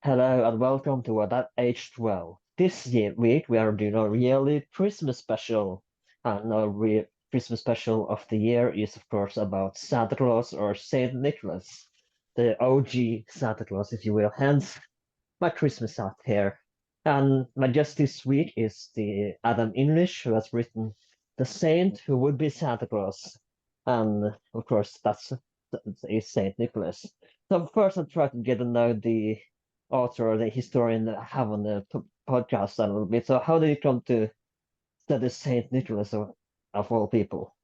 Hello and welcome to That Aged Well. Week we are doing a yearly Christmas special, and our Christmas special of the year is of course about Santa Claus or Saint Nicholas, the OG Santa Claus, if you will. Hence my Christmas hat here. And my guest this week is the Adam English, who has written The Saint Who Would Be Santa Claus, and of course that's is Saint Nicholas. So first, I'll try to get to know the author or the historian that I have on the podcast a little bit. So how did you come to study Saint Nicholas of all people?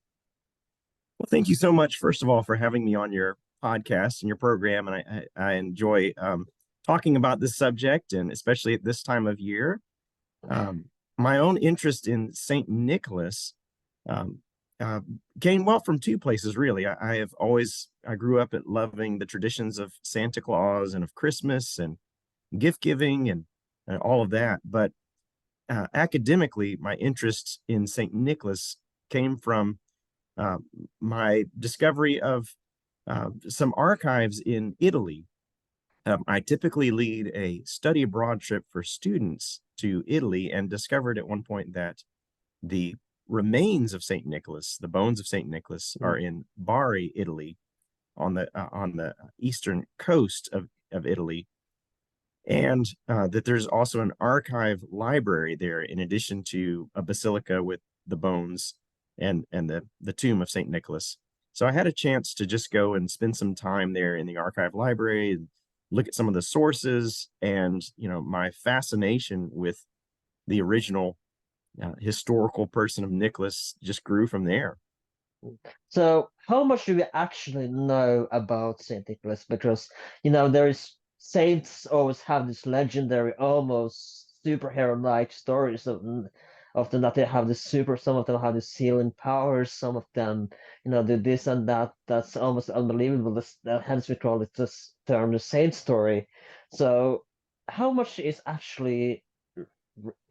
Well, thank you so much, first of all, for having me on your podcast and your program. And I enjoy talking about this subject, and especially at this time of year. My own interest in St. Nicholas um, uh, came well from two places, really. I grew up at loving the traditions of Santa Claus and of Christmas and gift giving and all of that. But academically, my interest in St. Nicholas came from uh, my discovery of some archives in Italy. I typically lead a study abroad trip for students to Italy and discovered at one point that the remains of St. Nicholas, the bones of St. Nicholas, are in Bari, Italy, on the eastern coast of Italy, and that there's also an archive library there, in addition to a basilica with the bones and the tomb of St. Nicholas. So I had a chance to just go and spend some time there in the archive library and look at some of the sources, and my fascination with the original historical person of Nicholas just grew from there. So how much do we actually know about Saint Nicholas? Because there is saints always have this legendary, almost superhero-like stories of them that they have this super. Some of them have this healing powers. Some of them, do this and that. That's almost unbelievable. Hence we call it this term the saint story. So how much is actually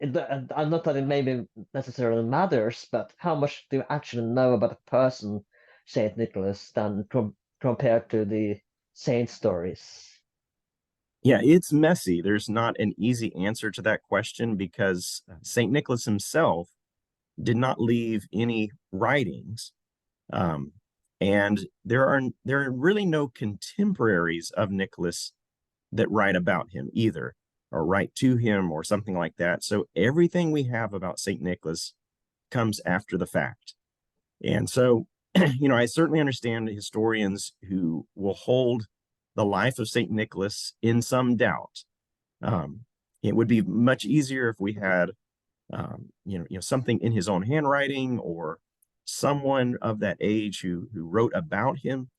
I'm not that it maybe necessarily matters, but how much do you actually know about a person, Saint Nicholas, than compared to the saint stories? Yeah, it's messy. There's not an easy answer to that question because St. Nicholas himself did not leave any writings. Um, and there are really no contemporaries of Nicholas that write about him either, or write to him or something like that. So everything we have about St. Nicholas comes after the fact. And so, I certainly understand historians who will hold the life of St. Nicholas in some doubt. Um, it would be much easier if we had, something in his own handwriting or someone of that age who wrote about him.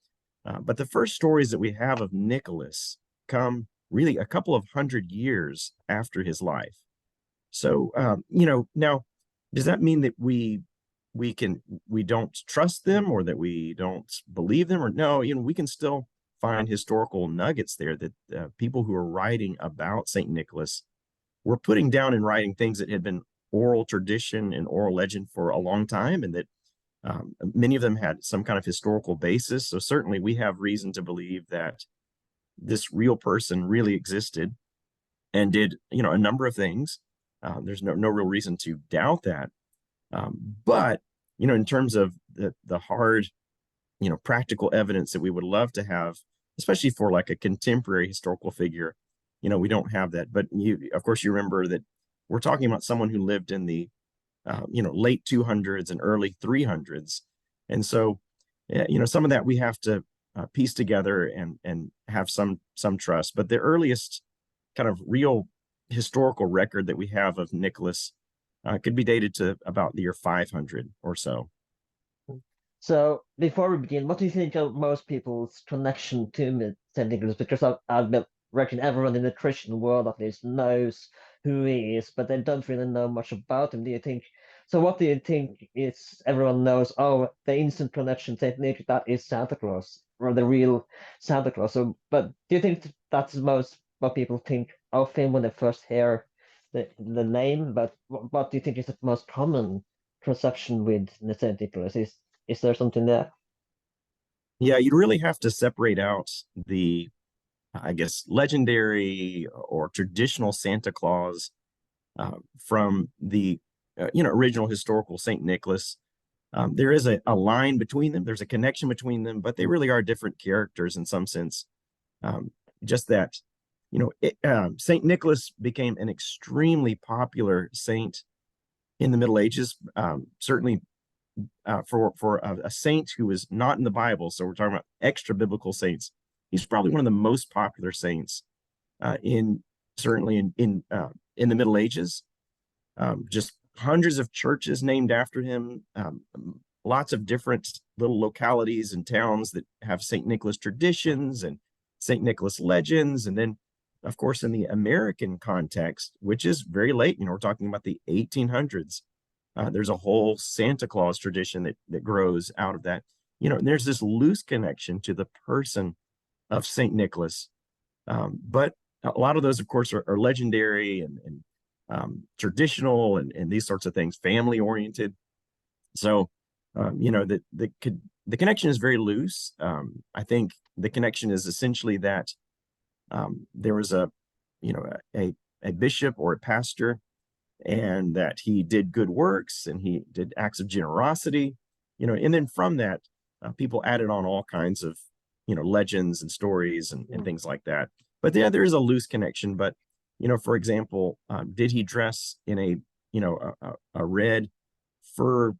But the first stories that we have of Nicholas come really a couple of hundred years after his life. So, now does that mean that we don't trust them, or that we don't believe them? Or no, we can still find historical nuggets there that people who are writing about St. Nicholas were putting down in writing things that had been oral tradition and oral legend for a long time, and that many of them had some kind of historical basis. So certainly we have reason to believe that this real person really existed and did, a number of things. There's no real reason to doubt that. But in terms of the hard, practical evidence that we would love to have, especially for like a contemporary historical figure, we don't have that. But of course, you remember that we're talking about someone who lived in the, late 200s and early 300s, and so, some of that we have to piece together and have some trust. But the earliest kind of real historical record that we have of Nicholas could be dated to about the year 500 or so. So before we begin, what do you think of most people's connection to Saint Nicholas? Because I reckon everyone in the Christian world at least knows who he is, but they don't really know much about him. Do you think? So what do you think is everyone knows? Oh, the instant connection, Saint Nick, that is Santa Claus, or the real Santa Claus. So, but do you think that's most what people think of him when they first hear the name? But what do you think is the most common conception with Saint Nicholas? Is there something there? Yeah, you'd really have to separate out the I guess, legendary or traditional Santa Claus from the original historical Saint Nicholas. There is a line between them. There's a connection between them, but they really are different characters in some sense. Um, just that, Saint Nicholas became an extremely popular saint in the Middle Ages. Certainly, for a saint who is not in the Bible, so we're talking about extra biblical saints. He's probably one of the most popular saints in certainly in the Middle Ages. Just hundreds of churches named after him. Lots of different little localities and towns that have St. Nicholas traditions and St. Nicholas legends. And then, of course, in the American context, which is very late, we're talking about the 1800s, there's a whole Santa Claus tradition that grows out of that. And there's this loose connection to the person of St. Nicholas. But a lot of those, of course, are legendary and traditional and these sorts of things, family oriented. So, the connection is very loose. I think the connection is essentially that there was a bishop or a pastor, and that he did good works and he did acts of generosity, and then from that, people added on all kinds of, legends and stories and things like that. But yeah, there is a loose connection. But, for example, did he dress in a red fur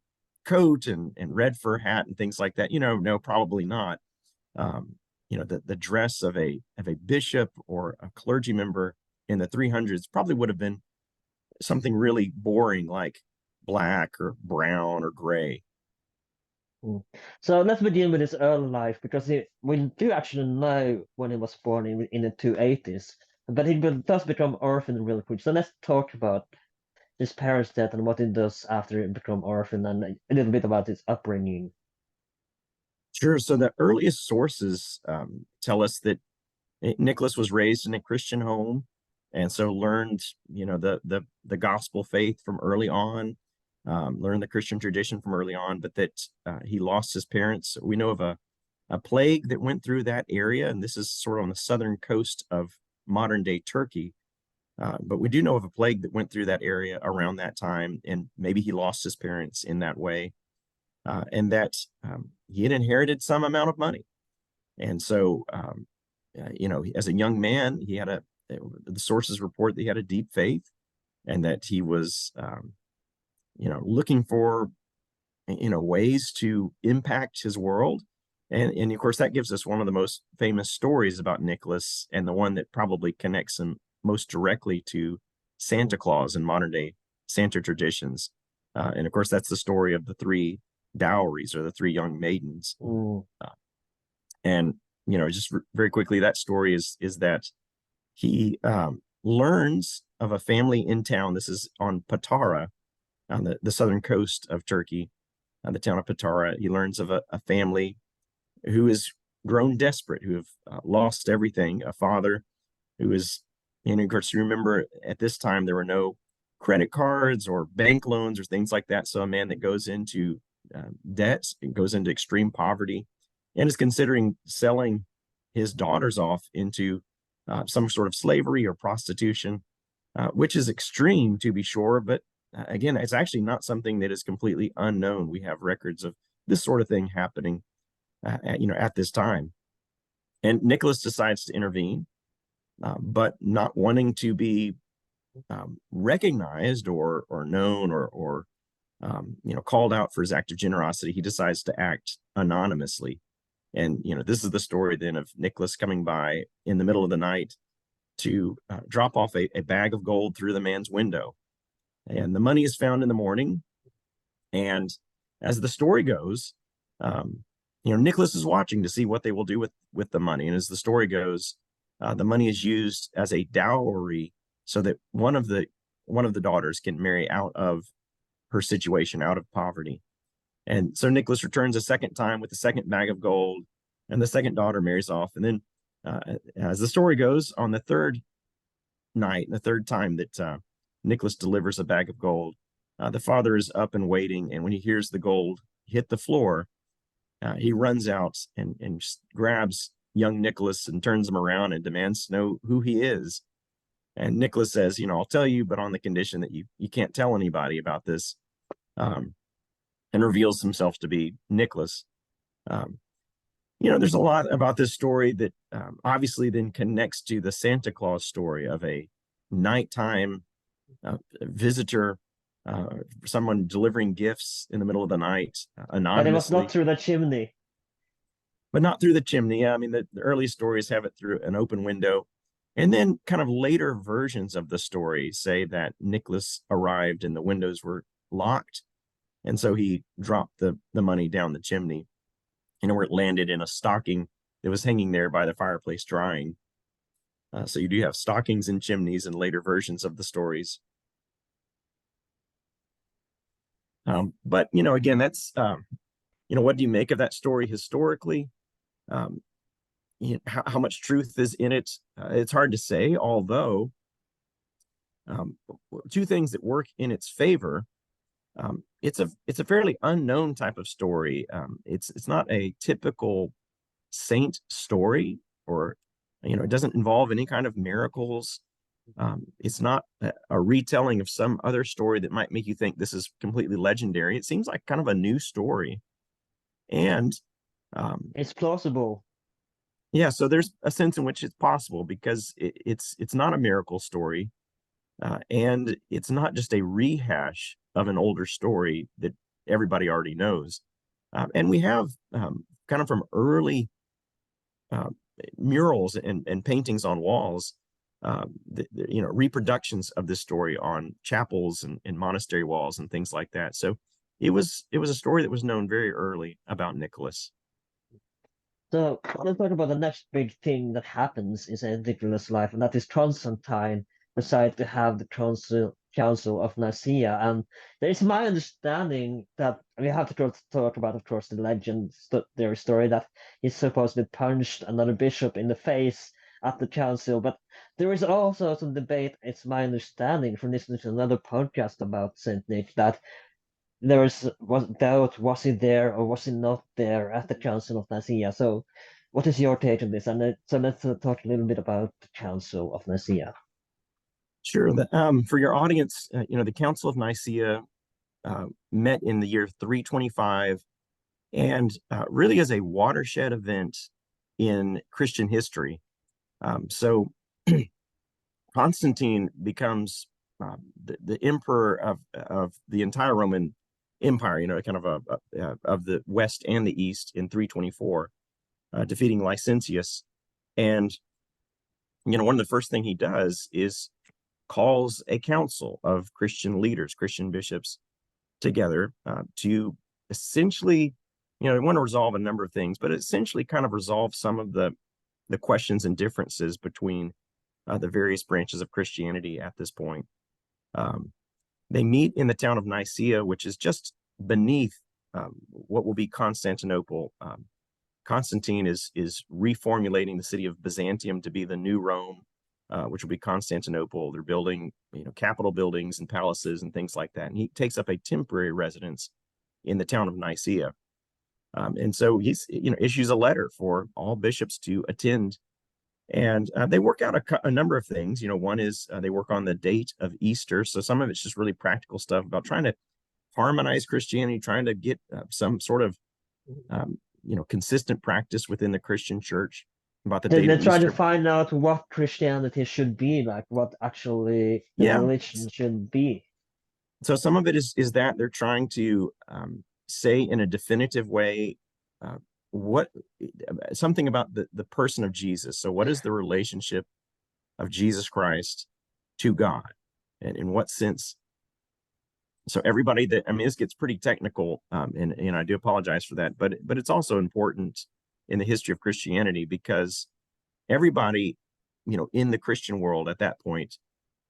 coat and red fur hat and things like that? No, probably not. The dress of a bishop or a clergy member in the 300s probably would have been something really boring like black or brown or gray. So let's begin with his early life, because we do actually know when he was born in the 280s, but he does become orphan really quick. So let's talk about his parents' death and what he does after he become orphan, and a little bit about his upbringing. Sure. So the earliest sources tell us that Nicholas was raised in a Christian home, and so learned, the gospel faith from early on, learned the Christian tradition from early on, but that he lost his parents. We know of a plague that went through that area, and this is sort of on the southern coast of modern day Turkey. But we do know of a plague that went through that area around that time, and maybe he lost his parents in that way, and that he had inherited some amount of money. And so, as a young man, the sources report that he had a deep faith, and that he was, looking for, ways to impact his world. And of course, that gives us one of the most famous stories about Nicholas, and the one that probably connects him most directly to Santa Claus in modern day Santa traditions. And of course, that's the story of the three dowries, or the three young maidens. And just very quickly, that story is that he learns of a family in town. This is on Patara, on the southern coast of Turkey, the town of Patara. He learns of a family who has grown desperate, who have lost everything. A father who is, of course, you remember at this time there were no credit cards or bank loans or things like that. So a man that goes into debts, goes into extreme poverty, and is considering selling his daughters off into some sort of slavery or prostitution, which is extreme, to be sure. But again, it's actually not something that is completely unknown. We have records of this sort of thing happening, at this time. And Nicholas decides to intervene, but not wanting to be recognized or known or called out for his act of generosity, he decides to act anonymously. And this is the story then of Nicholas coming by in the middle of the night to drop off a bag of gold through the man's window. And the money is found in the morning. And as the story goes, Nicholas is watching to see what they will do with the money. And as the story goes, the money is used as a dowry, so that one of the daughters can marry out of her situation, out of poverty. And so Nicholas returns a second time with the second bag of gold, and the second daughter marries off. And then, as the story goes, on the third night, the third time that Nicholas delivers a bag of gold, the father is up and waiting. And when he hears the gold hit the floor, he runs out and grabs young Nicholas and turns him around and demands to know who he is. And Nicholas says, I'll tell you, but on the condition that you can't tell anybody about this, and reveals himself to be Nicholas. Um, there's a lot about this story that obviously then connects to the Santa Claus story of a nighttime visitor, someone delivering gifts in the middle of the night But it was not anonymously, through the chimney. but not through the chimney. I mean, the early stories have it through an open window. And then kind of later versions of the story say that Nicholas arrived and the windows were locked. And so he dropped the money down the chimney, where it landed in a stocking that was hanging there by the fireplace drying. So you do have stockings and chimneys in later versions of the stories. But, again, that's, what do you make of that story historically? How much truth is in it? It's hard to say, although two things that work in its favor. It's a fairly unknown type of story. It's not a typical saint story, or it doesn't involve any kind of miracles. It's not a retelling of some other story that might make you think this is completely legendary. It seems like kind of a new story, and It's plausible. yeah, so there's a sense in which it's possible because it's not a miracle story, and it's not just a rehash of an older story that everybody already knows. And we have kind of from early murals and paintings on walls, reproductions of this story on chapels and monastery walls and things like that. So it was a story that was known very early about Nicholas. So let's talk about the next big thing that happens in Saint Nicholas' life, and that is Constantine decided to have the Council of Nicaea. And there is my understanding that we have to talk about, of course, the legend, their story that he supposedly punched another bishop in the face at the council. But there is also some debate. It's my understanding from listening to another podcast about Saint Nick that there was doubt, was he there or was he not there at the Council of Nicaea? So, what is your take on this? And so let's talk a little bit about the Council of Nicaea. Sure. For your audience, the Council of Nicaea met in the year 325, and really is a watershed event in Christian history. So Constantine becomes the emperor of the entire Roman Empire, kind of of the West and the East in 324, defeating Licentius. And, one of the first thing he does is calls a council of Christian leaders, Christian bishops together to essentially, they want to resolve a number of things, but essentially kind of resolve some of the questions and differences between the various branches of Christianity at this point. They meet in the town of Nicaea, which is just beneath what will be Constantinople. Constantine is reformulating the city of Byzantium to be the new Rome, which will be Constantinople. They're building, capitol buildings and palaces and things like that. And he takes up a temporary residence in the town of Nicaea. And so he's, issues a letter for all bishops to attend. And they work out a number of things. One is they work on the date of Easter. So some of it's just really practical stuff about trying to harmonize Christianity, trying to get some sort of, consistent practice within the Christian church about the date They of try to Easter. find out what Christianity should be like, what actually the Yeah. religion should be. So some of it is that they're trying to say in a definitive way what something about the person of Jesus. So what is the relationship of Jesus Christ to God, and in what sense? So everybody this gets pretty technical, and I do apologize for that, but it's also important in the history of Christianity because everybody, in the Christian world at that point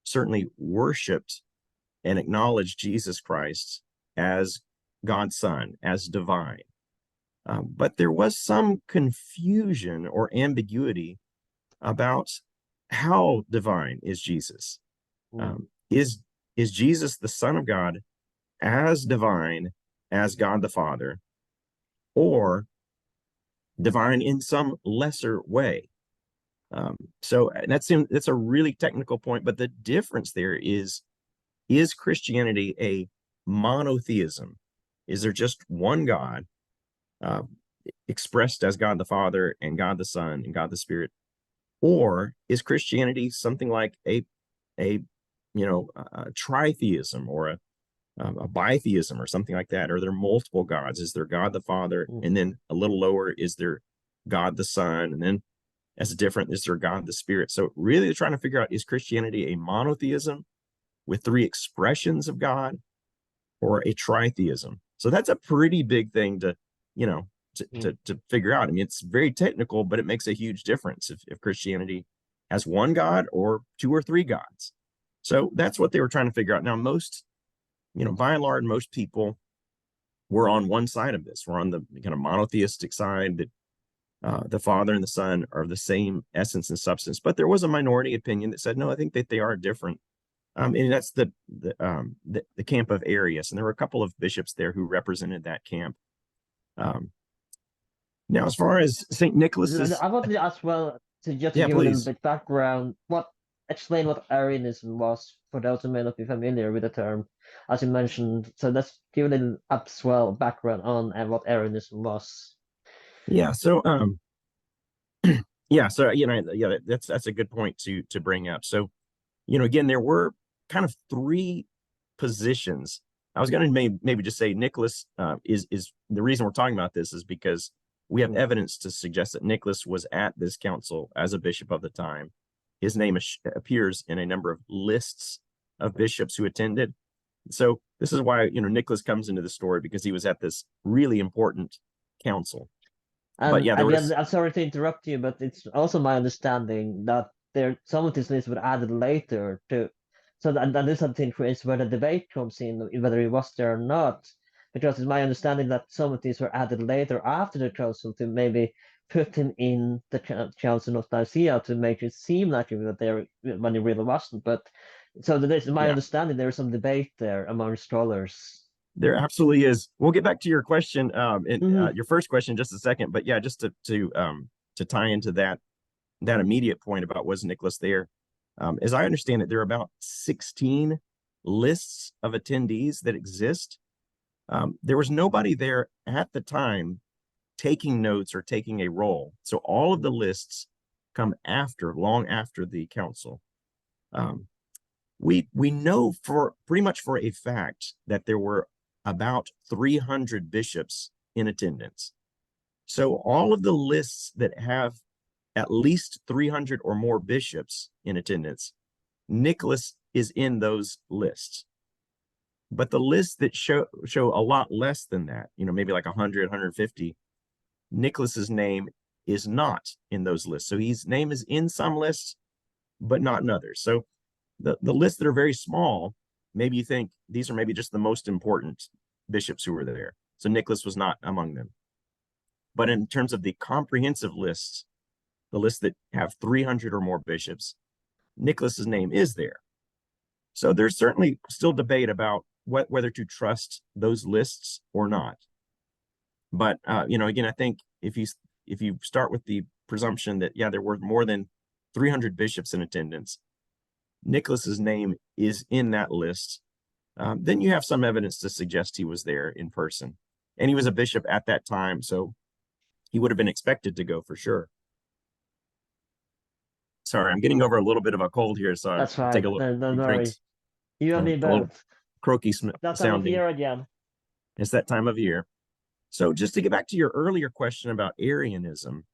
certainly worshiped and acknowledged Jesus Christ as God's Son, as divine. But there was some confusion or ambiguity about how divine is Jesus. Is Jesus the Son of God as divine as God the Father, or divine in some lesser way. So that's a really technical point, but the difference there is Christianity a monotheism? Is there just one God, uh, expressed as God the Father and God the Son and God the Spirit? Or is Christianity something like a tritheism or a bitheism or something like that? Are there multiple gods? Is there God the Father, and then a little lower is there God the Son, and then as different is there God the Spirit? So really, they're trying to figure out, is Christianity a monotheism with three expressions of God, or a tritheism? So that's a pretty big thing to you know to figure out. I mean, it's very technical, but it makes a huge difference if Christianity has one God or two or three gods. So that's what they were trying to figure out. Now, most, by and large, most people were on one side of this. We're on the kind of monotheistic side, that the Father and the Son are the same essence and substance. But there was a minority opinion that said, no, I think that they are different. And that's the camp of Arius, and there were a couple of bishops there who represented that camp. Now, as far as Saint Nicholas's, I wanted to ask, well, to just to yeah, give a little please. bit background, explain what Arianism was for those who may not be familiar with the term, as you mentioned. So let's give a little background on and what Arianism was. Yeah. So, yeah. So, yeah, that's a good point to bring up. So, again, there were kind of three positions. I was going to maybe just say Nicholas is the reason we're talking about this is because we have evidence to suggest that Nicholas was at this council as a bishop of the time. His name appears in a number of lists of bishops who attended. So this is why Nicholas comes into the story, because he was at this really important council. But And yeah, there again, was I'm sorry to interrupt you, but it's also my understanding that some of these lists were added later to. So and this I think is where the debate comes in, whether he was there or not. Because it's my understanding that some of these were added later after the council to maybe put him in the council of Nicea to make it seem like he was there when he really wasn't. But so this is my yeah. understanding. There's some debate there among scholars. There absolutely is. We'll get back to your question, and Mm-hmm. your first question, in just a second. But yeah, just to tie into that immediate point about was Nicholas there. As I understand it, there are about 16 lists of attendees that exist. There was nobody there at the time taking notes or taking a roll. So all of the lists come long after the council. Um, we know for pretty much for a fact that there were about 300 bishops in attendance. So all of the lists that have at least 300 or more bishops in attendance, Nicholas is in those lists. But the lists that show a lot less than that, maybe like 100, 150, Nicholas's name is not in those lists. So his name is in some lists, but not in others. So the lists that are very small, maybe you think these are maybe just the most important bishops who were there. So Nicholas was not among them. But in terms of the comprehensive lists, the lists that have 300 or more bishops, Nicholas's name is there. So there's certainly still debate about whether to trust those lists or not. But again, I think if you start with the presumption that there were more than 300 bishops in attendance, Nicholas's name is in that list, then you have some evidence to suggest he was there in person, and he was a bishop at that time, so he would have been expected to go for sure. Sorry, I'm getting over a little bit of a cold here, so That's I'll take fine. a little Don't worry. drinks. You and me A little both. croaky That time of sounding. year again. It's that time of year. So just to get back to your earlier question about Arianism,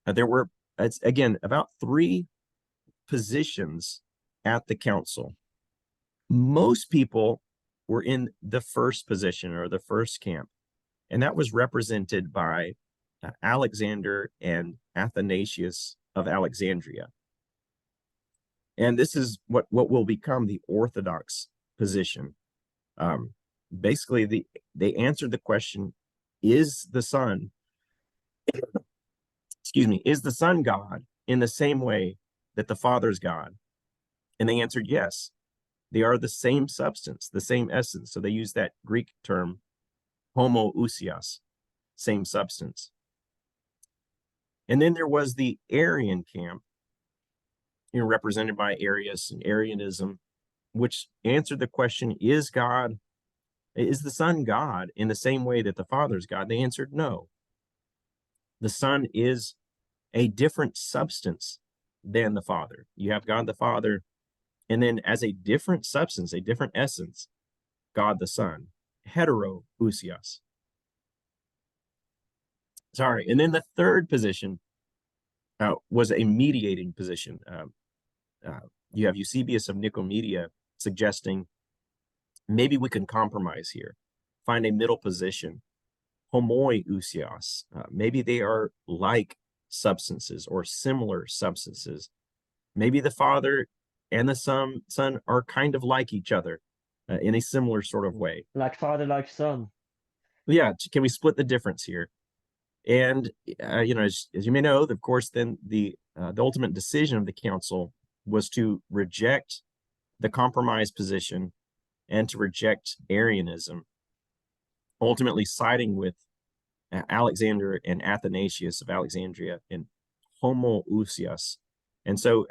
there were, it's again about three positions at the council. Most people were in the first position or the first camp, and that was represented by Alexander and Athanasius of Alexandria. And this is what will become the Orthodox position. Basically, they answered the question: is the Son, is the Son God in the same way that the Father is God? And they answered yes. They are the same substance, the same essence. So they use that Greek term homoousios, same substance. And then there was the Arian camp, represented by Arius and Arianism, which answered the question, is the Son God in the same way that the Father's God? They answered no. The Son is a different substance than the Father. You have God the Father, and then as a different substance, a different essence, God the Son, heterousios. Sorry. And then the third position was a mediating position. You have Eusebius of Nicomedia suggesting maybe we can compromise here, find a middle position, homoiousios. Maybe they are like substances or similar substances. Maybe the Father and the Son are kind of like each other in a similar sort of way. Like father, like son. Yeah, can we split the difference here? And as you may know, of course, then the ultimate decision of the council was to reject the compromise position and to reject Arianism, ultimately siding with Alexander and Athanasius of Alexandria in homoousios. And so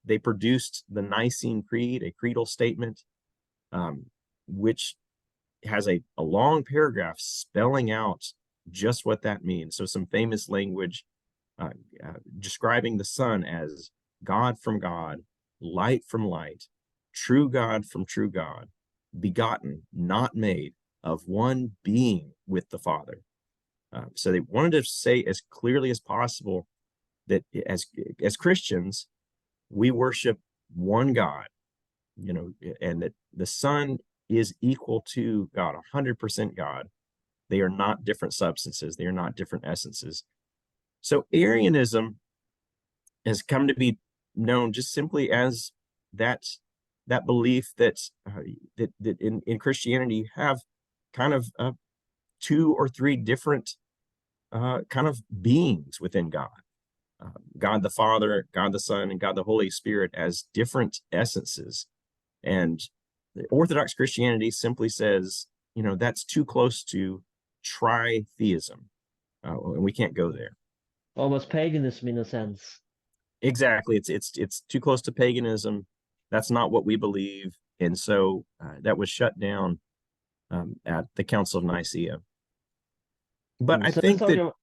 they produced the Nicene Creed, a creedal statement, which has a long paragraph spelling out just what that means. So some famous language describing the Son as God from God, light from light, true God from true God, begotten, not made, of one being with the Father. So they wanted to say as clearly as possible that as Christians, we worship one God, and that the Son is equal to God, 100% God. They are not different substances. They are not different essences. So Arianism has come to be known just simply as that belief that in Christianity you have kind of 2 or 3 different kind of beings within God. God the Father, God the Son, and God the Holy Spirit as different essences. And the Orthodox Christianity simply says, that's too close to tritheism, and we can't go there. Almost paganism in a sense. Exactly, it's too close to paganism. That's not what we believe, and so that was shut down at the Council of Nicaea. But I So let's think talk that about.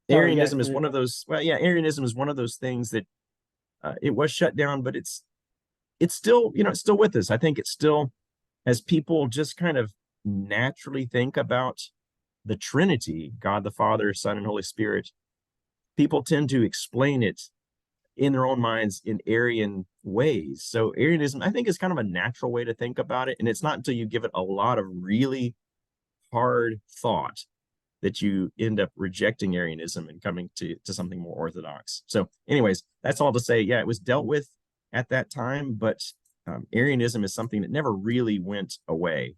Sorry, yeah. Arianism is one of those. Well, yeah, Arianism is one of those things that it was shut down, but it's still it's still with us. I think it's still, as people just kind of naturally think about the Trinity, God the Father, Son, and Holy Spirit, people tend to explain it in their own minds in Arian ways. So Arianism, I think, is kind of a natural way to think about it. And it's not until you give it a lot of really hard thought that you end up rejecting Arianism and coming to something more orthodox. So anyways, that's all to say, yeah, it was dealt with at that time, but Arianism is something that never really went away.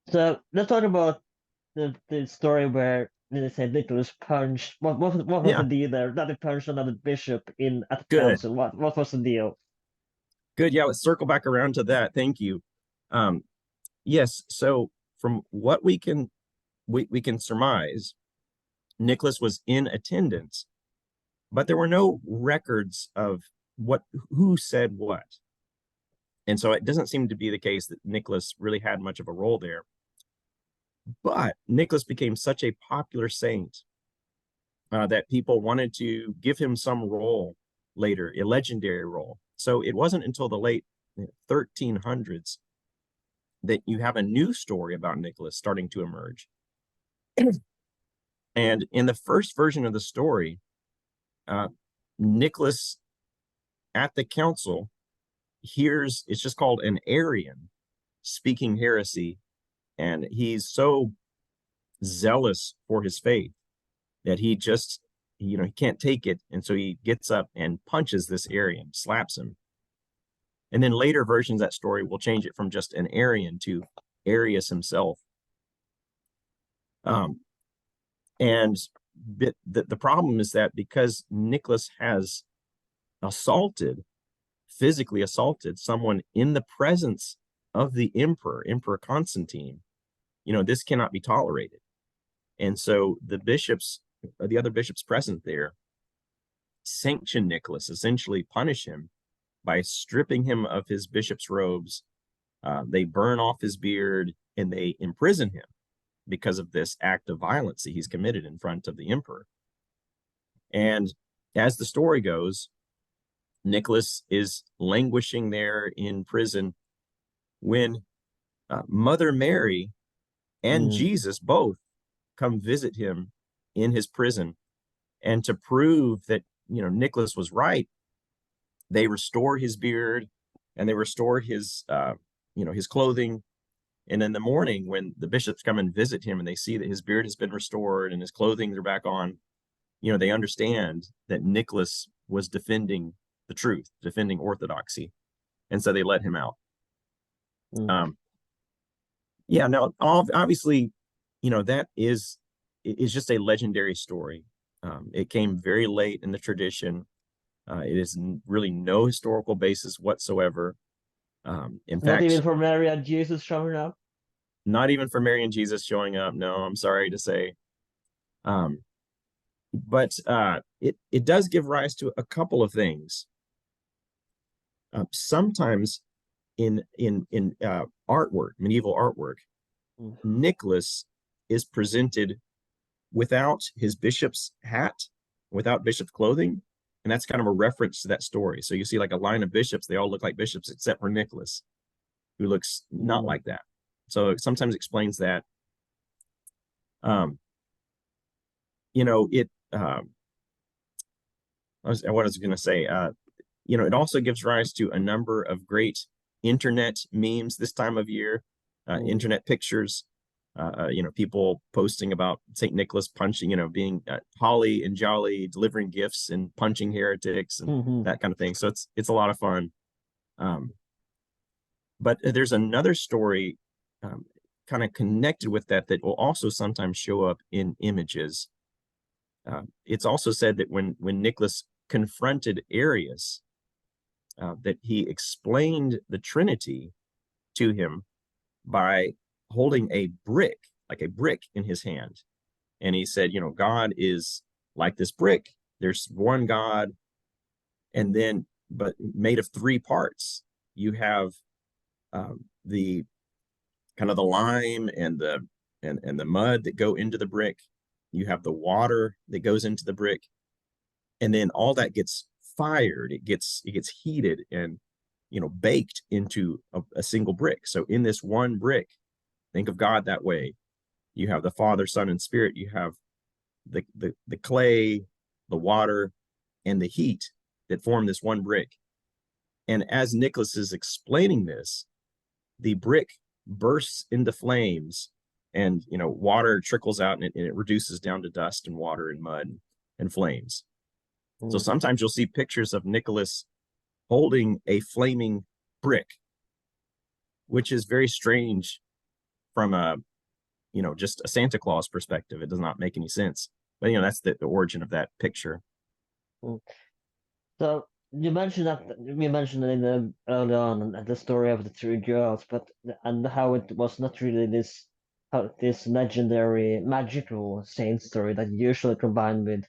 So let's talk about the story where they said Nicholas punched. What was the Yeah, deal there? That he punched another bishop at the good. council. What was the deal? Good. Yeah, let's circle back around to that. Thank you. Yes, so from what we can surmise, Nicholas was in attendance, but there were no records of who said what. And so it doesn't seem to be the case that Nicholas really had much of a role there. But Nicholas became such a popular saint that people wanted to give him some role later, a legendary role. So it wasn't until the late 1300s that you have a new story about Nicholas starting to emerge. And in the first version of the story, Nicholas at the council hears, it's just called an Arian speaking heresy, and he's so zealous for his faith that he just, he can't take it, and so he gets up and punches this Arian, slaps him. And then later versions of that story will change it from just an Arian to Arius himself. And the problem is that because Nicholas has physically assaulted someone in the presence of the Emperor Constantine, this cannot be tolerated. And so the bishops the other bishops present there sanction Nicholas, essentially punish him by stripping him of his bishop's robes. They burn off his beard and they imprison him because of this act of violence that he's committed in front of the emperor. And as the story goes, Nicholas is languishing there in prison when Mother Mary and Jesus both come visit him in his prison. And to prove that, Nicholas was right, they restore his beard and they restore his, his clothing. And in the morning, when the bishops come and visit him and they see that his beard has been restored and his clothing are back on, they understand that Nicholas was defending the truth, defending orthodoxy. And so they let him out. Now, obviously, that is just a legendary story. It came very late in the tradition. It is really no historical basis whatsoever. In Not fact, even for Mary and Jesus showing up? Not even for Mary and Jesus showing up. No, I'm sorry to say. But it does give rise to a couple of things. Sometimes in artwork, medieval artwork, Nicholas is presented without his bishop's hat, without bishop's clothing, and that's kind of a reference to that story. So you see like a line of bishops, they all look like bishops except for Nicholas, who looks not like that. So it sometimes explains that. What I was going to say, it also gives rise to a number of great internet memes this time of year, internet pictures, people posting about St. Nicholas punching, being holly and jolly, delivering gifts and punching heretics and that kind of thing. So it's a lot of fun. But there's another story kind of connected with that will also sometimes show up in images. It's also said that when Nicholas confronted Arius, that he explained the Trinity to him by holding a brick, like a brick in his hand. And he said, God is like this brick. There's one God, and then, but made of three parts. You have the kind of the lime and the mud that go into the brick. You have the water that goes into the brick, and then all that gets fired. It gets heated and baked into a single brick. So in this one brick, think of God that way. You have the Father, Son, and Spirit. You have the clay, the water, and the heat that form this one brick. And as Nicholas is explaining this, the brick bursts into flames, and water trickles out, and it reduces down to dust and water and mud and flames. So sometimes you'll see pictures of Nicholas holding a flaming brick, which is very strange from a just a Santa Claus perspective. It does not make any sense. But that's the origin of that picture. So you mentioned in the early on the story of the three girls, and how it was not really this legendary magical saint story that usually combined with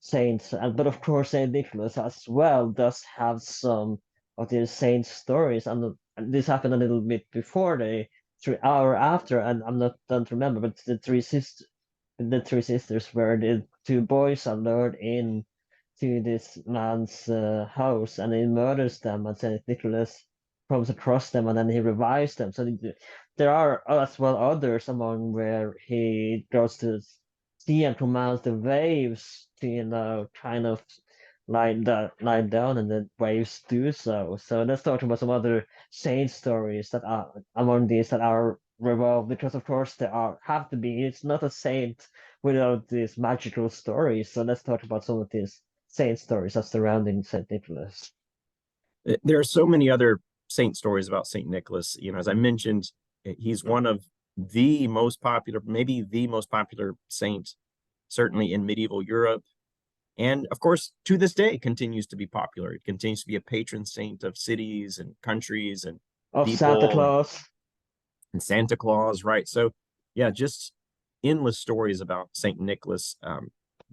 saints, but of course Saint Nicholas as well does have some of these saint stories, and this happened a little bit before the 3 hour after, and I'm not don't remember, but the three sisters were the two boys are lured in to this man's house, and he murders them, and Saint Nicholas comes across them, and then he revives them. So there are as well others among where he goes to sea and commands the waves to kind of lie down, and the waves do so. So let's talk about some other saint stories that are among these that are revolved, because of course have to be. It's not a saint without these magical stories. So let's talk about some of these saint stories that's surrounding Saint Nicholas. There are so many other saint stories about Saint Nicholas. As I mentioned, he's one of the most popular, maybe the most popular saint, certainly in medieval Europe. And of course, to this day, continues to be popular. It continues to be a patron saint of cities and countries and of people. Santa Claus. And Santa Claus, right? So, yeah, just endless stories about Saint Nicholas.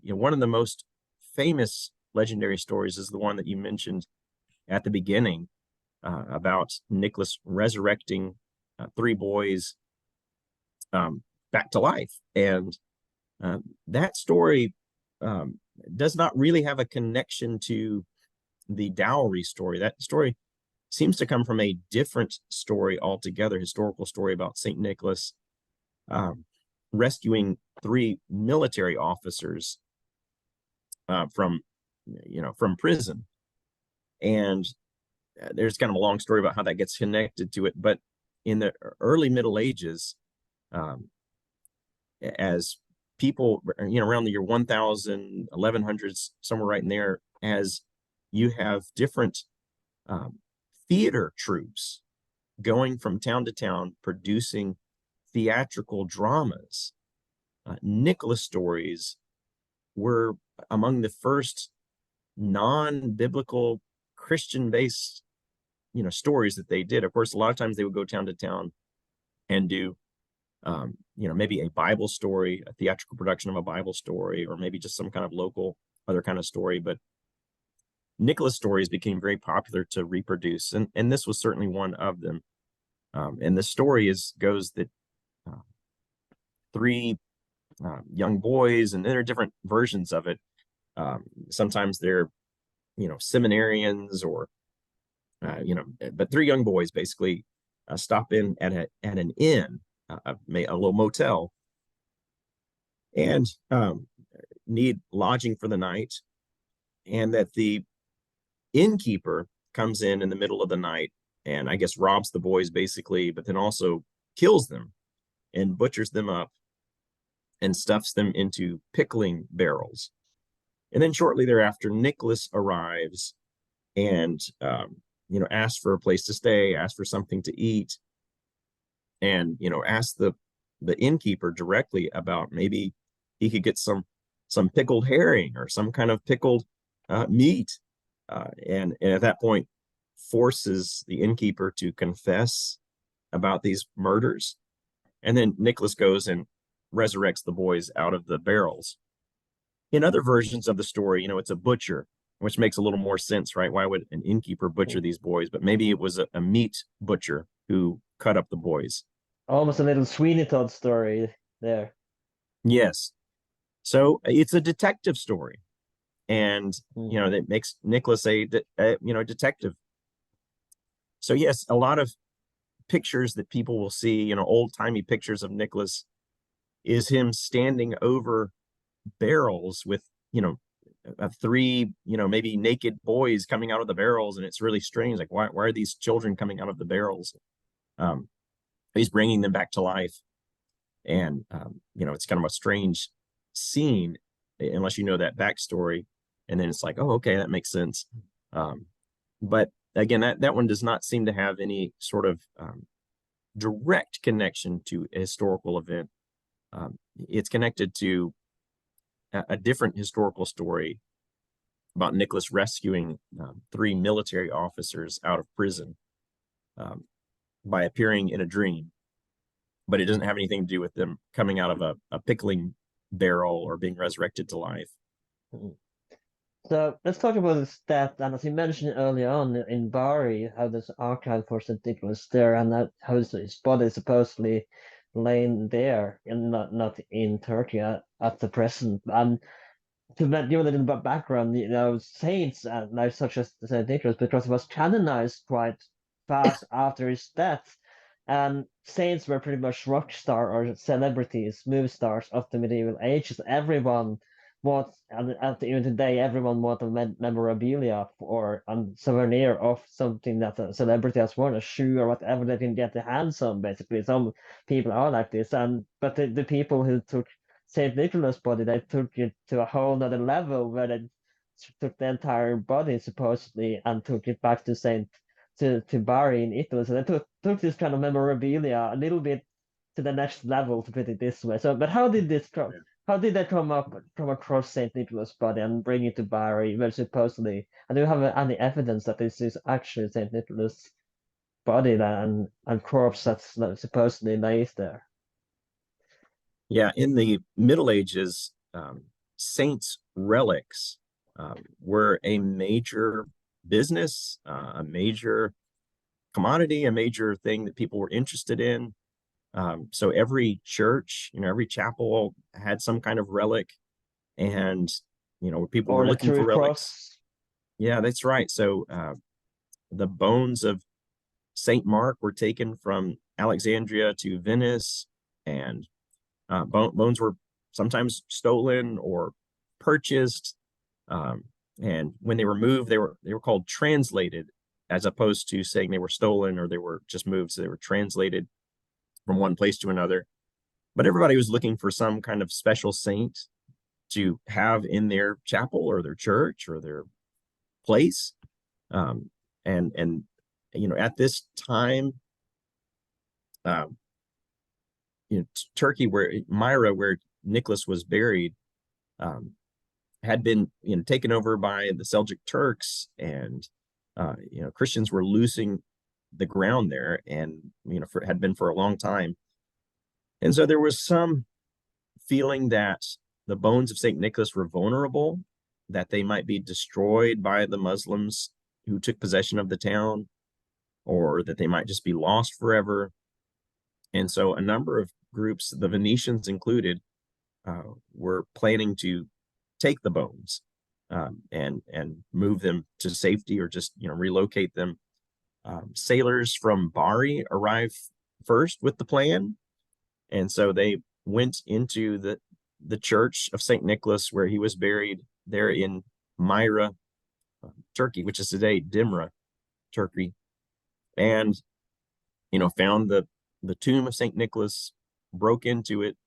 one of the most famous legendary stories is the one that you mentioned at the beginning, about Nicholas resurrecting three boys back to life. And that story does not really have a connection to the dowry story. That story seems to come from a different story altogether, historical story about St. Nicholas um, rescuing three military officers from prison. And there's kind of a long story about how that gets connected to it. But in the early Middle Ages, um, as people, around the year 1000, 1100s, somewhere right in there, as you have different theater troops going from town to town producing theatrical dramas. Nicholas stories were among the first non-biblical Christian-based, stories that they did. Of course, a lot of times they would go town to town and do, maybe a Bible story, a theatrical production of a Bible story, or maybe just some kind of local other kind of story. But Nicholas stories became very popular to reproduce, and this was certainly one of them. And the story goes that uh, three young boys, and there are different versions of it. Sometimes they're, seminarians, or but three young boys basically stop in at an inn, a little motel, and need lodging for the night, and that the innkeeper comes in the middle of the night and I guess robs the boys basically, but then also kills them and butchers them up and stuffs them into pickling barrels. And then shortly thereafter, Nicholas arrives and asks for a place to stay, asks for something to eat, and asks the innkeeper directly about maybe he could get some pickled herring or some kind of pickled meat, and at that point forces the innkeeper to confess about these murders. And then Nicholas goes and resurrects the boys out of the barrels. In other versions of the story, it's a butcher, which makes a little more sense, right? Why would an innkeeper butcher these boys? But maybe it was a meat butcher who cut up the boys. Almost a little Sweeney Todd story there. Yes. So it's a detective story. And, Mm. that makes Nicholas a detective. So, yes, a lot of pictures that people will see, old timey pictures of Nicholas, is him standing over barrels with, three, maybe naked boys coming out of the barrels. And it's really strange. Like, why are these children coming out of the barrels? He's bringing them back to life. And, it's kind of a strange scene unless you know that backstory. And then it's like, oh, okay, that makes sense. But again, that one does not seem to have any sort of direct connection to a historical event. It's connected to a different historical story about Nicholas rescuing three military officers out of prison by appearing in a dream. But it doesn't have anything to do with them coming out of a pickling barrel or being resurrected to life. Mm. So let's talk about the stat, and as you mentioned earlier on in Bari, how there's an archive for St. Nicholas there, and that how his body is supposedly laying there, and not in Turkey at the present. And to give a little bit background, saints like such as St. Nicholas, because he was canonized quite fast after his death, and saints were pretty much rock star or celebrities, movie stars of the medieval ages. Everyone wants, at the end of the day, everyone wants a memorabilia or a souvenir of something that a celebrity has worn, a shoe or whatever they can get their hands on. Basically, some people are like this, and but the people who took St. Nicholas' body, they took it to a whole nother level where they took the entire body supposedly and took it back to to Bari in Italy. So they took this kind of memorabilia a little bit to the next level, to put it this way. So, but how did this come? How did they come across St. Nicholas' body and bring it to Bari? Well, supposedly, and do you have any evidence that this is actually St. Nicholas' body and corpse that's supposedly lays there? Yeah, in the Middle Ages, saints' relics were a major business, a major commodity, a major thing that people were interested in. So every church, every chapel had some kind of relic, and people Or were the looking for true relics. cross. Yeah, that's right. So the bones of Saint Mark were taken from Alexandria to Venice, and bones were sometimes stolen or purchased. Um, and when they were moved, they were called translated, as opposed to saying they were stolen or they were just moved. So they were translated from one place to another. But everybody was looking for some kind of special saint to have in their chapel or their church or their place. Um, and at this time, um, Turkey, where Myra, where Nicholas was buried, um, had been taken over by the Seljuk Turks, and Christians were losing the ground there, and had been for a long time. And so there was some feeling that the bones of Saint Nicholas were vulnerable, that they might be destroyed by the Muslims who took possession of the town, or that they might just be lost forever. And so a number of groups, the Venetians included, were planning to take the bones and move them to safety, or just relocate them. Sailors from Bari arrived first with the plan, and so they went into the church of Saint Nicholas, where he was buried there in Myra, Turkey, which is today Dimra, Turkey, and found the tomb of Saint Nicholas, broke into it,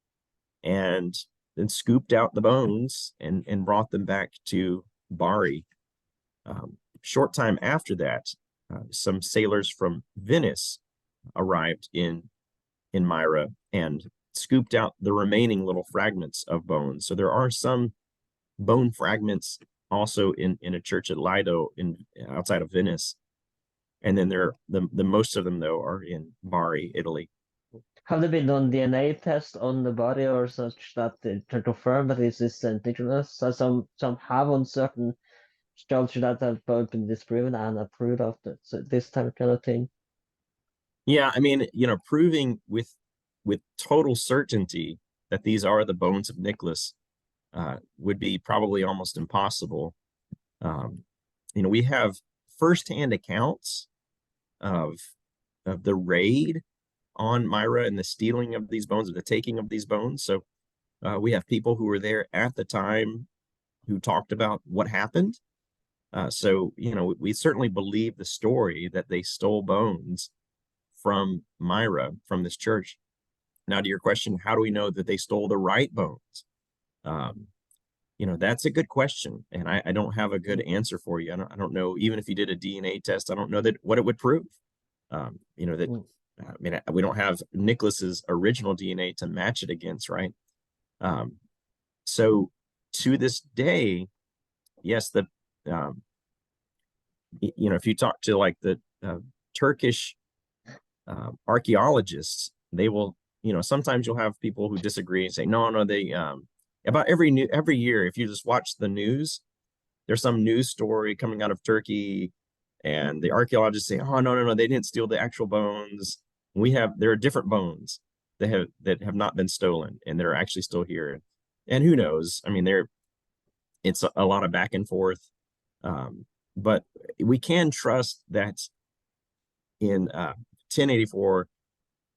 and then scooped out the bones and brought them back to Bari. Short time after that, some sailors from Venice arrived in Myra and scooped out the remaining little fragments of bones. So there are some bone fragments also in a church at Lido outside of Venice. And then the most of them, though, are in Bari, Italy. Have there been done DNA tests on the body or such that to confirm that it is indigenous? So some have on certain sculptures that have both been disproven and approved of this type of kind of thing. Yeah, I mean, proving with total certainty that these are the bones of Nicholas would be probably almost impossible. We have firsthand accounts of the raid on Myra and the stealing of these bones, or the taking of these bones. So we have people who were there at the time who talked about what happened. So we certainly believe the story that they stole bones from Myra, from this church. Now, to your question, how do we know that they stole the right bones? That's a good question, and I don't have a good answer for you. I don't know. Even if you did a DNA test, I don't know that what it would prove. That I mean, we don't have Nicholas's original DNA to match it against, right? So to this day, yes, if you talk to like the Turkish archaeologists, they will, sometimes you'll have people who disagree and say, no, they about every year, if you just watch the news, there's some news story coming out of Turkey, and the archaeologists say, oh, no, they didn't steal the actual bones. There are different bones that have not been stolen and that are actually still here. And who knows? I mean, it's a lot of back and forth. But we can trust that in 1084,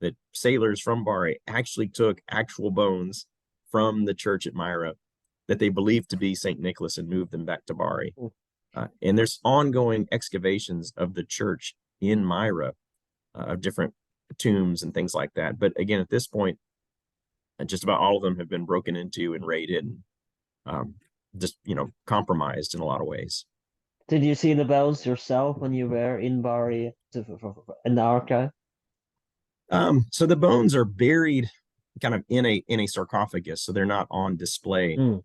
that sailors from Bari actually took actual bones from the church at Myra that they believed to be St. Nicholas and moved them back to Bari. And there's ongoing excavations of the church in Myra, of different tombs and things like that. But again, at this point, just about all of them have been broken into and raided, and just compromised in a lot of ways. Did you see the bones yourself when you were in Bari in the archive? So the bones are buried kind of in a sarcophagus, so they're not on display. So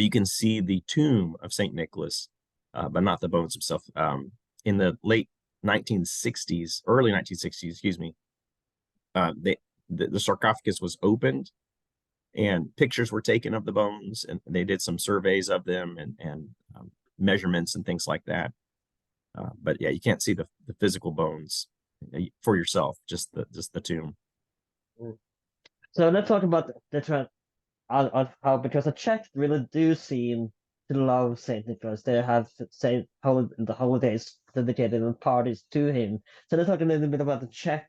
you can see the tomb of St. Nicholas, but not the bones themselves. In the late 1960s, early 1960s, excuse me, the sarcophagus was opened, and pictures were taken of the bones, and they did some surveys of them and measurements and things like that. But yeah, you can't see the physical bones for yourself, just the tomb. Mm. So let's talk about the trend on how, because the Czechs really do seem to love Saint Nicholas. They have the holidays dedicated and parties to him. So let's talk a little bit about the Czech,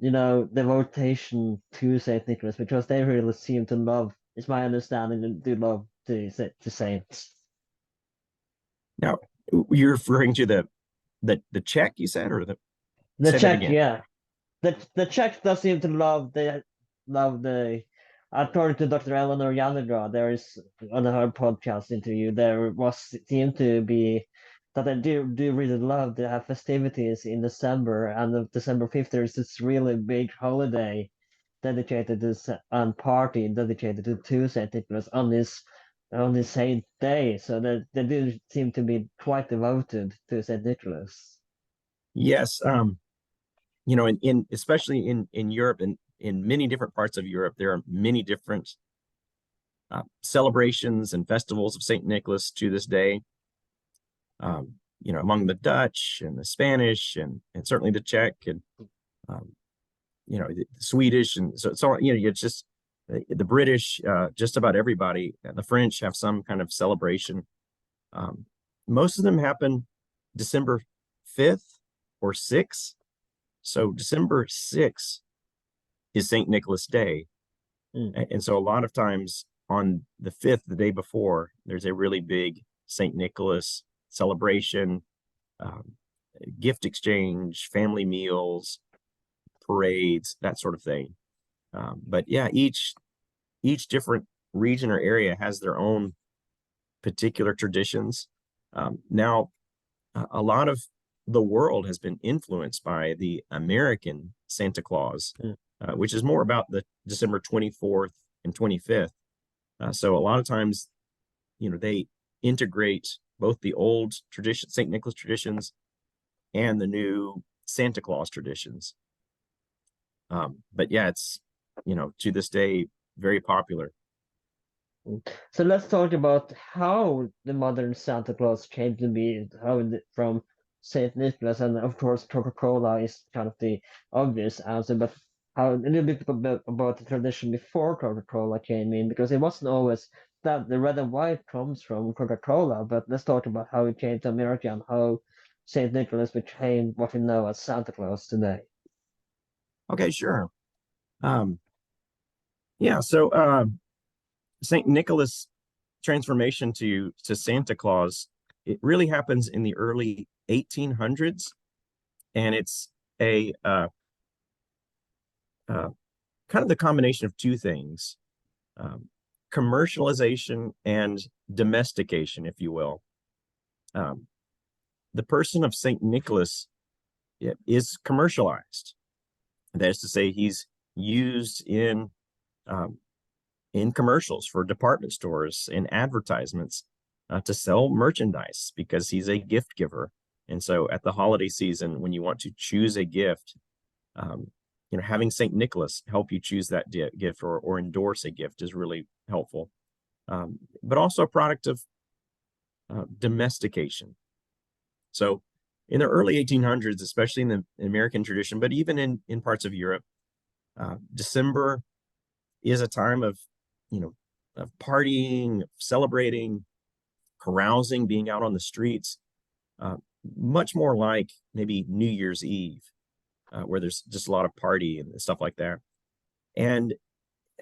devotion to Saint Nicholas, because they really seem to love. It's my understanding they do love the saints. Now, you're referring to the Czech, you said, or the The say that Czech, again? yeah. The Czechs does seem to love the according to Dr. Eleanor Janega, there is on her podcast interview, there was seemed to be that they do really love to have festivities in December, and on December 5th there's this really big holiday dedicated to and party dedicated to Saint Nicholas on this saint day. So they do seem to be quite devoted to Saint Nicholas. Yes. In especially in Europe and in many different parts of Europe, there are many different celebrations and festivals of Saint Nicholas to this day. Among the Dutch and the Spanish and certainly the Czech and um, the Swedish, and so it's just the British, just about everybody. The French have some kind of celebration. Most of them happen December 5th or 6th. So December 6th is St. Nicholas Day. Mm. And so a lot of times on the 5th, the day before, there's a really big St. Nicholas celebration, um, gift exchange, family meals, parades, that sort of thing. But yeah, each different region or area has their own particular traditions. Now, a lot of the world has been influenced by the American Santa Claus, Mm. which is more about the December 24th and 25th. So a lot of times, they integrate both the old tradition, St. Nicholas traditions, and the new Santa Claus traditions. But yeah, it's, to this day, very popular. So let's talk about how the modern Santa Claus came to be, from Saint Nicholas, and of course Coca-Cola is kind of the obvious answer, but how a little bit about the tradition before Coca-Cola came in, because it wasn't always that the red and white comes from Coca-Cola, but let's talk about how it came to America and how Saint Nicholas became what we know as Santa Claus today. Okay, sure. Um, yeah, so St. Nicholas transformation to Santa Claus, it really happens in the early 1800s, and it's a kind of the combination of two things: um, commercialization and domestication, if you will. Um, the person of St. Nicholas is commercialized. That is to say, he's used um, in commercials for department stores and advertisements to sell merchandise because he's a gift giver. And so at the holiday season, when you want to choose a gift, um, having St. Nicholas help you choose that gift or endorse a gift is really helpful. But also a product of domestication. So in the early 1800s, especially in the American tradition, but even in parts of Europe, December is a time of, of partying, celebrating, carousing, being out on the streets, uh, much more like maybe New Year's Eve, where there's just a lot of party and stuff like that. And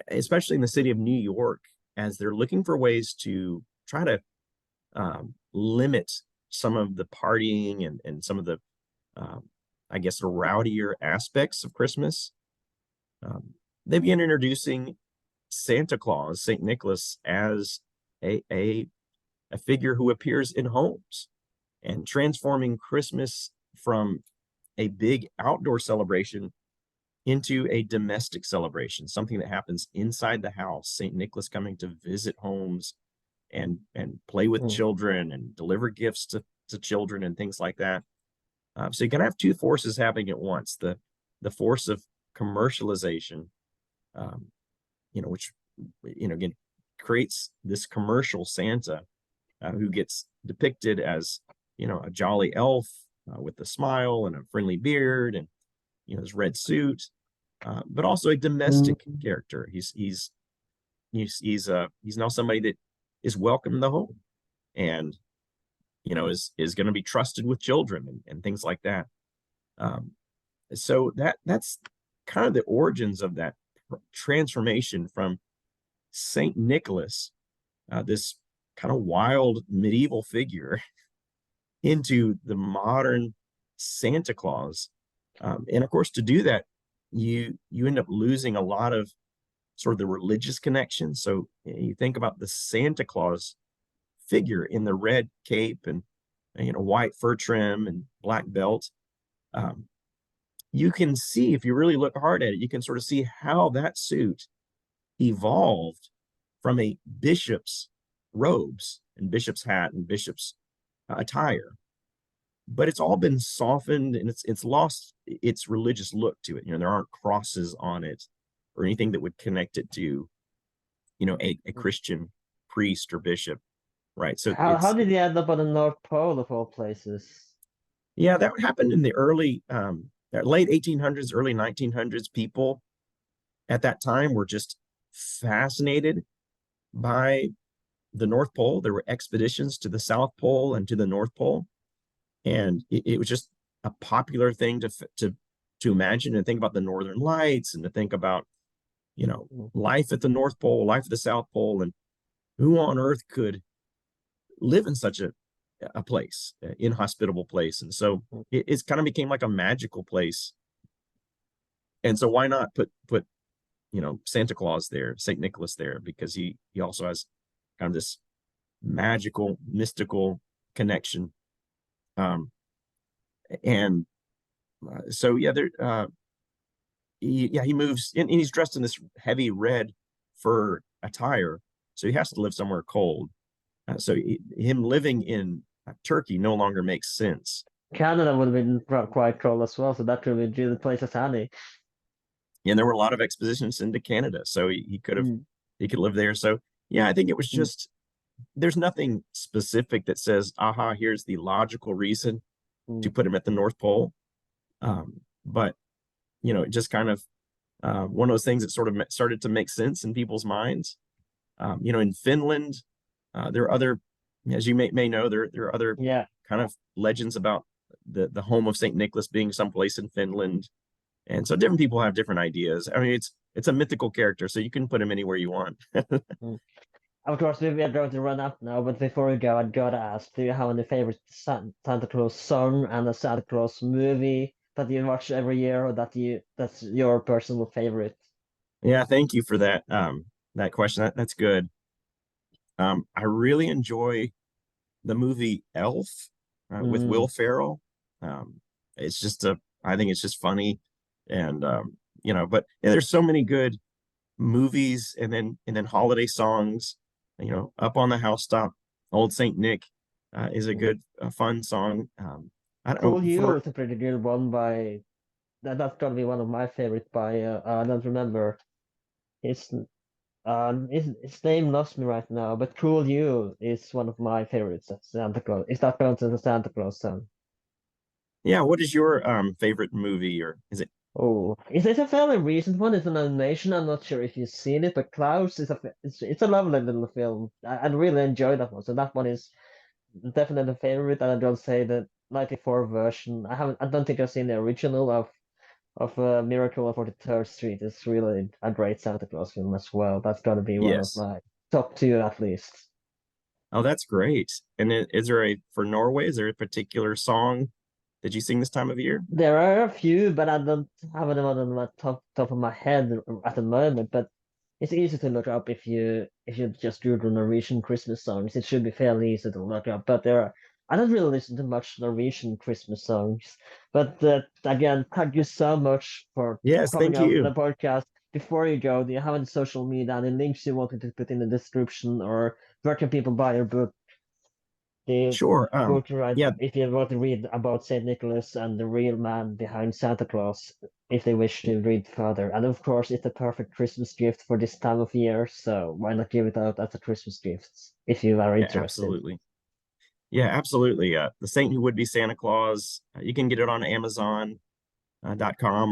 especially in the city of New York, as they're looking for ways to try to limit some of the partying and some of the, I guess, the rowdier aspects of Christmas, they began introducing Santa Claus, St. Nicholas, as a figure who appears in homes and transforming Christmas from a big outdoor celebration into a domestic celebration, something that happens inside the house. St. Nicholas coming to visit homes and play with Mm. children and deliver gifts to children and things like that. So you can have two forces happening at once: the force of commercialization, which again, creates this commercial Santa who gets depicted as, a jolly elf with a smile and a friendly beard and, his red suit, but also a domestic Mm. character. He's now somebody that is welcome in the home and, is going to be trusted with children and things like that. Um, so that's kind of the origins of that transformation from Saint Nicholas, this kind of wild medieval figure, into the modern Santa Claus. And of course, to do that, you end up losing a lot of sort of the religious connection. So you think about the Santa Claus figure in the red cape and white fur trim and black belt. Um, you can see, if you really look hard at it, you can sort of see how that suit evolved from a bishop's robes and bishop's hat and bishop's attire, but it's all been softened and it's lost its religious look to it. There aren't crosses on it or anything that would connect it to a Christian priest or bishop, right? So How did he end up on the North Pole of all places? yeah, that happened in the early late 1800s, early 1900s. People at that time were just fascinated by the North Pole. There were expeditions to the South Pole and to the North Pole, and it was just a popular thing to imagine and think about the Northern Lights and to think about life at the North Pole, life at the South Pole, and who on earth could live in such a place, inhospitable place. And so it's kind of became like a magical place. And so why not put Santa Claus there, Saint Nicholas there, because he also has kind of this magical, mystical connection. Um, and so yeah, he moves and he's dressed in this heavy red fur attire, so he has to live somewhere cold. Him living in Turkey no longer makes sense. Canada would have been quite cold as well, so that could have been really place as handy. And there were a lot of expeditions into Canada, so he could have Mm. he could live there. So yeah, I think it was Mm. just there's nothing specific that says, aha, here's the logical reason to Mm. put him at the North Pole. But it just kind of one of those things that sort of started to make sense in people's minds. In Finland, there are other, as you may know, there are other Yeah. kind of legends about the home of Saint Nicholas being someplace in Finland, and so different people have different ideas. I mean, it's a mythical character, so you can put him anywhere you want. Mm. Of course, we are going to run up now, but before we go, I'd gotta ask, do you have any favorite Santa Claus song and a Santa Claus movie that you watch every year or that's your personal favorite? Yeah, thank you for that question. That's good. I really enjoy the movie Elf with Mm. Will Ferrell. Um, it's just I think it's just funny, and but yeah, there's so many good movies and then holiday songs. Up on the Housetop, Old Saint Nick is a Mm. good, fun song. I don't know Cool You for is a pretty good one by that's gonna be one of my favorite by I don't remember his his name lost me right now, but Cool You is one of my favorites of Santa Claus. Is that counts as a Santa Claus song? yeah. What is your favorite movie, or is it? Oh, it's a fairly recent one. It's an animation. I'm not sure if you've seen it, but Klaus is it's a lovely little film. I really enjoy that one. So that one is definitely a favorite. And I don't say the '94 version. I don't think I've seen the original of Miracle on 43rd Street. It's really a great Santa Claus film as well. That's gonna be one of Yes. my top two at least. Oh, that's great. And is there for Norway? Is there a particular song that you sing this time of year? There are a few, but I don't have them on my top of my head at the moment. But it's easy to look up if you just Google Norwegian Christmas songs. It should be fairly easy to look up. But I don't really listen to much Norwegian Christmas songs. But again, thank you so much for Yes, coming thank on the you. podcast. Before you go, do you have any social media, any links you wanted to put in the description, or where can people buy your book? The Sure. book, right? Yeah, If you want to read about Saint Nicholas and the real man behind Santa Claus. if they wish to read further. And of course, it's a perfect Christmas gift for this time of year, so why not give it out as a Christmas gift if you are Yeah, interested? absolutely. Yeah, absolutely. The Saint Who Would Be Santa Claus. You can get it on Amazon.com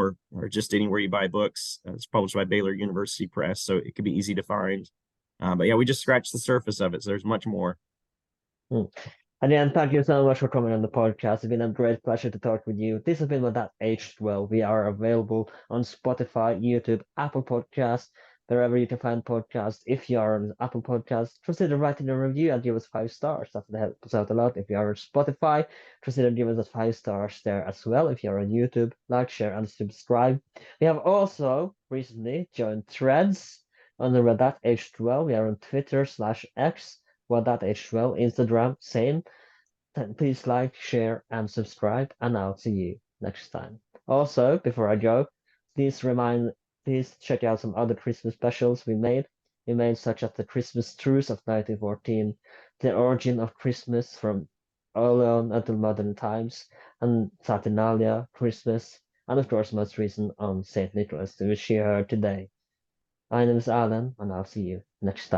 or just anywhere you buy books. It's published by Baylor University Press, so it could be easy to find. But yeah, we just scratched the surface of it, so there's much more. Hmm. Again, thank you so much for coming on the podcast. It's been a great pleasure to talk with you. This has been With That Aged Well. We are available on Spotify, YouTube, Apple Podcasts, wherever you can find podcasts. If you are on Apple Podcasts, consider writing a review and give us 5 stars. That would help us out a lot. If you are on Spotify, consider giving us 5 stars there as well. If you are on YouTube, like, share, and subscribe. We have also recently joined Threads on the With That Aged Well. We are on Twitter/X. Well, Instagram, same. Then please like, share, and subscribe, and I'll see you next time. Also, before I go, please please check out some other Christmas specials we made. We made such as the Christmas Truce of 1914, the origin of Christmas from early on until modern times, and Saturnalia, Christmas, and of course most recent on Saint Nicholas, which you heard today. My name is Alan, and I'll see you next time.